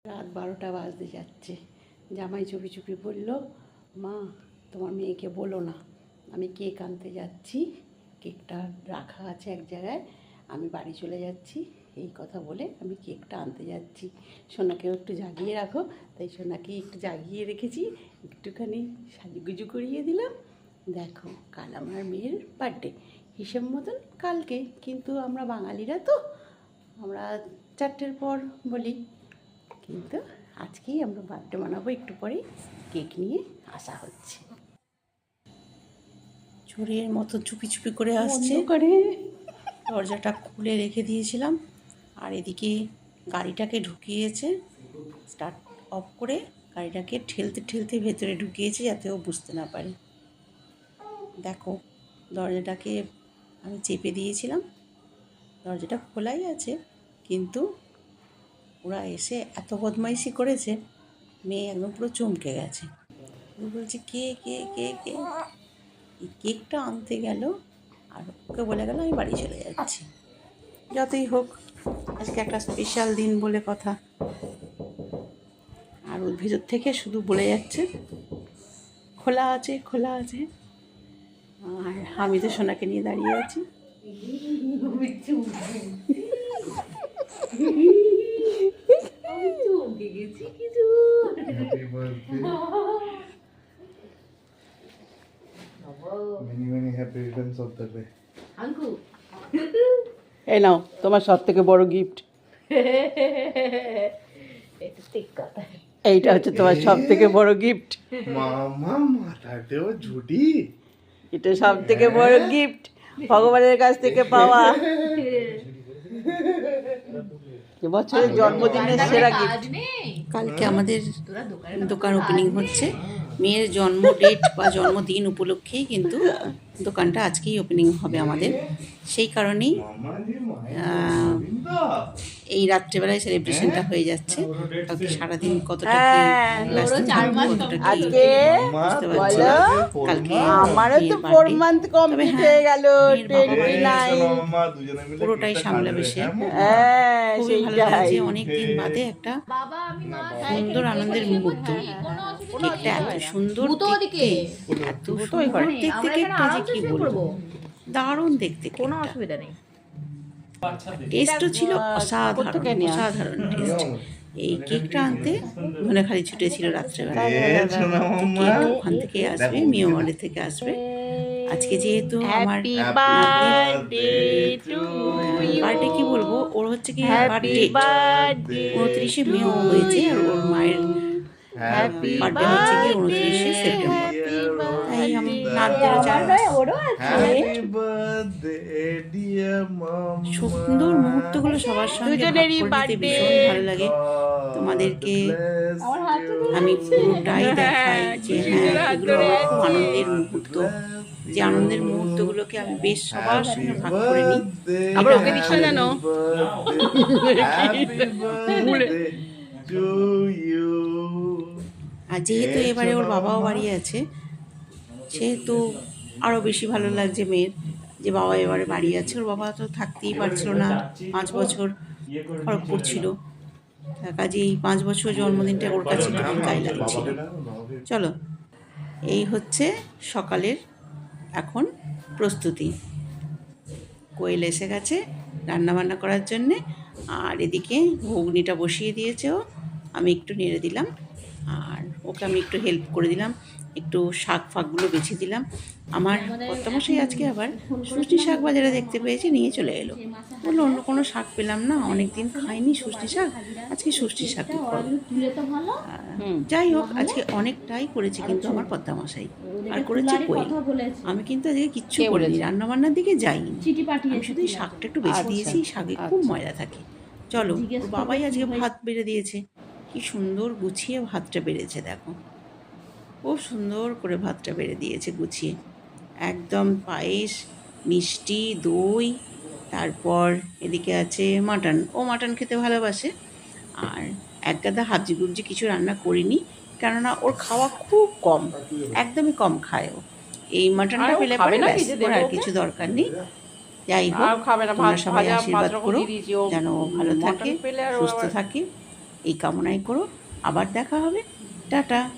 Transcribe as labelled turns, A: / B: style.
A: রাত 12টা বাজতে যাচ্ছে। জামাই চুপি চুপি বলল, মা তোমার মেয়েকে বলো না আমি কেক আনতে যাচ্ছি, কেকটা রাখা আছে এক জায়গায়, আমি বাড়ি চলে যাচ্ছি। এই কথা বলে আমি কেকটা আনতে যাচ্ছি, সোনাকেও একটু জাগিয়ে রাখো। তাই সোনাকে একটু জাগিয়ে রেখেছি, একটুখানি সাজুগুজু করিয়ে দিলাম। দেখো কাল আমার মেয়ের বার্থডে, হিসেব মতন কালকে, কিন্তু আমরা বাঙালিরা তো আমরা 4টের পর বলি, কিন্তু আজকেই আমরা বার্থডে মানাবো। একটু পরেই কেক নিয়ে আসা হচ্ছে। চোরের মতো চুপি চুপি করে আসছে, করে দরজাটা খুলে রেখে দিয়েছিলাম, আর এদিকে গাড়িটাকে ঢুকিয়েছে, স্টার্ট অফ করে গাড়িটাকে ঠেলতে ঠেলতে ভেতরে ঢুকিয়েছে যাতে ও বুঝতে না পারে। দেখো দরজাটাকে আমি চেপে দিয়েছিলাম, দরজাটা খোলাই আছে, কিন্তু ওরা এসে এত বদমাইশি করেছে, মেয়ে একদম পুরো চমকে গেছে। বলছে কে কে কে কে, এই কেকটা আনতে গেল আর ওকে বলে গেল আমি বাড়ি চলে যাচ্ছি। যতই হোক আজকে একটা স্পেশাল দিন বলে কথা, আর ওর ভিতর থেকে শুধু বলে যাচ্ছে খোলা আছে খোলা আছে, আর আমি তো সোনাকে নিয়ে দাঁড়িয়ে আছি।
B: Many happy returns of the day.
A: এই নাও তোমার সব থেকে বড় গিফট। এইটা হচ্ছে তোমার সব থেকে বড় গিফট।
B: মামা মাথাতেও ঝুটি,
A: এটা সব থেকে বড় গিফট ভগবানের কাছ থেকে পাওয়া, বছরের জন্মদিনের সেরা গিফট। কালকে আমাদের দোকান ওপেনিং হচ্ছে, মেয়ের জন্ম ডেট বা জন্মদিন উপলক্ষেই কিন্তু দোকানটা আজকেই ওপেনিং হবে আমাদের। সেই কারণেই এই রাত্রেবেলায় সেলিব্রেশনটা হয়ে যাচ্ছে। কালকে সারাদিন কতটা আজকে কালকে আমারও তো 4 মান্থ কমপ্লিট হয়ে গেল, 29 পুরোটাই সামলাবে সে। খুবই ভালো লাগছে, অনেকদিন বাদে একটা সুন্দর আনন্দের মুহূর্ত। কেকটা এত সুন্দর দেখতে, এত সুন্দর দেখতে কেকটা যে কি বলবো, দারুণ দেখতে, কোনো অসুবিধা নেই। টেস্টও ছিল অসাধারণ, অসাধারণ টেস্ট। এই কেকটা আনতে মনে খালি ছুটেছিল রাত্রেবেলা। ওখান থেকে আসবে, মিয়াওয়াড়ি থেকে আসবে। আজকে যেহেতু আমার বার্থডে, কি বলবো, ওর হচ্ছে কি বার্থডে 29শে মে হয়েছে, আর ওর মায়ের বার্থডে হচ্ছে কি 29শে সেপ্টেম্বর। তাই আমি সুন্দর মুহূর্তগুলো সবার সঙ্গে ভীষণ ভালো লাগে। তোমাদেরকে আমি পুরোটাই দেখাই যে হ্যাঁ এগুলো খুব আনন্দের মুহূর্ত, যে আনন্দের মুহূর্তগুলোকে আমি বেশ সবার সঙ্গে ভাগ করে নিই। আবার ওকে দিচ্ছ জানো, আর যেহেতু এবারে ওর বাবাও বাড়ি আছে, সেহেতু আরও বেশি ভালো লাগছে মেয়ের, যে বাবা এবারে বাড়ি আছে। ওর বাবা তো থাকতেই পারছিল না, 5 বছর খড়গপুর ছিল, কাজেই 5 বছর জন্মদিনটা ওর কাছে একটু গায়ে লাগছিল। চলো, এই হচ্ছে সকালের এখন প্রস্তুতি। কোয়েল এসে গেছে রান্নাবান্না করার জন্যে, আর এদিকে ঘুগনিটা বসিয়ে দিয়েছে ও, আমি একটু নেড়ে দিলাম, আর ওকে আমি একটু হেল্প করে দিলাম, একটু শাক ফাকগুলো বেছে দিলাম। আমার কর্তামশাই আজকে আবার সজনে শাক বাজারে দেখতে পেয়েছে, নিয়ে চলে এলো, বললো অন্য কোনো শাক পেলাম না, অনেক দিন খাইনি সজনে শাক, আজকে সজনে শাক করো। যাই হোক, আজকে অনেকটাই করেছে কিন্তু আমার কর্তামশাই, আর করেছে কোয়েল। আমি কিন্তু আজকে কিচ্ছু করিনি, রান্নাবান্নার দিকে যাইনি, আমি শুধু এই শাকটা একটু বেছে দিয়েছি, শাকে খুব ময়লা থাকে। চলো, ওর বাবাই আজকে ভাত বেড়ে দিয়েছে, কি সুন্দর গুছিয়ে ভাতটা বেড়েছে, দেখো খুব সুন্দর করে ভাতটা বেড়ে দিয়েছে গুছিয়ে, একদম পায়েস, মিষ্টি, দই, তারপর এদিকে আছে মাটন, ও মাটন খেতে ভালোবাসে। আর একগাদা হাবজি গুবজি কিছু রান্না করিনি, কেননা ওর খাওয়া খুব কম, একদমই কম খায় ও। এই মাটনটা পেলে পরে ব্যাস, ওর আর কিছু দরকার নেই। যাই হোক, তোমরা সবাই আশীর্বাদ করো যেন ও ভালো থাকে, সুস্থ থাকে, এই কামনাই করো। আবার দেখা হবে। টাটা।